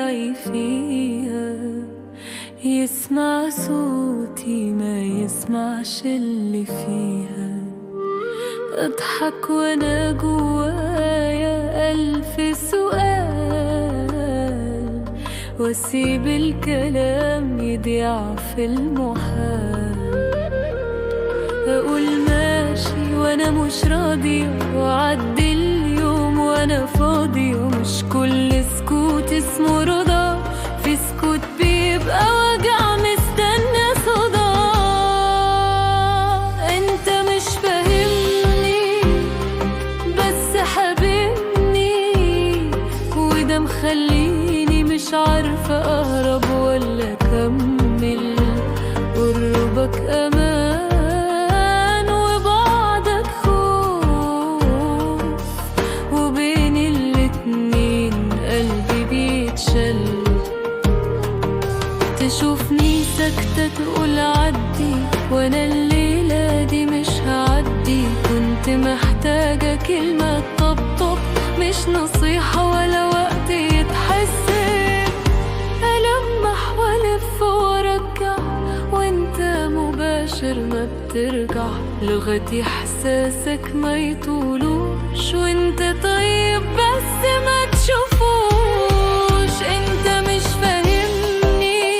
دموعي فيها، يسمع صوتي ما يسمعش اللي فيها. اضحك وانا جوايا ألف سؤال، واسيب الكلام يضيع في المحال. اقول ماشي وانا مش راضية، وعدي اليوم وانا فاضية. مش كل سكوت اسمه رضا، في سكوت بيبقى وجع مستنى صدى. انت مش فاهمني بس حاببني، وده مخليني مش عارفة اهرب ولا اكمل. قربك امان وبعدك خوف، وبين الاتنين قلبي بيتشل. تشوفني ساكتة تقول عدي، وانا الليلة دي مش هعدي. كنت محتاجة كلمة تطبطب، مش نصيحة ولا وقت يتحسب. ألمح والف وارجع، وانت مباشر ما بترجع. لغتي احساسك ما يطولوش، وانت طيب بس ما تشوفوش. انت مش فاهمني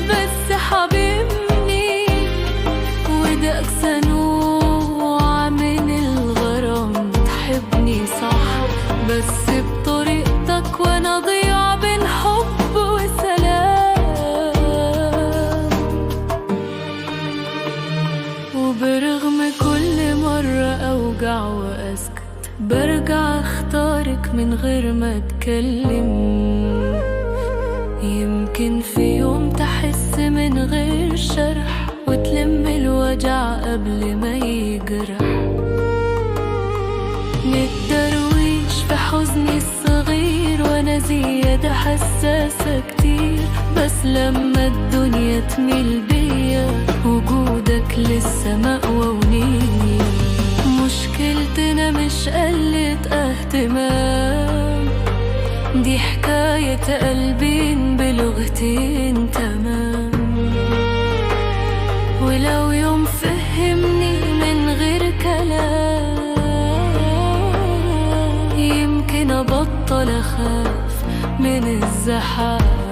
بس حبيبني، وده أقسى نوع من الغرام. تحبني صح بس بطريقتك، وانا ضيع بين حب وسلام. وبرغم كل مرة أوجع وأسكت، برجع اختارك من غير ما اتكلم. يمكن في يوم تحس من غير شرح، وتلم الوجع قبل ما يجرح. نتدرويش في حزني الصغير، وانا زيادة حساسة كتير. بس لما الدنيا تميل بيا، وجودك لسه مأوى ونيل. مشكلتنا مش قلة اهتمام، دي حكاية قلبين بلغتين تمام. ولو يوم فهمني من غير كلام، يمكن أبطل أخاف من الزحام.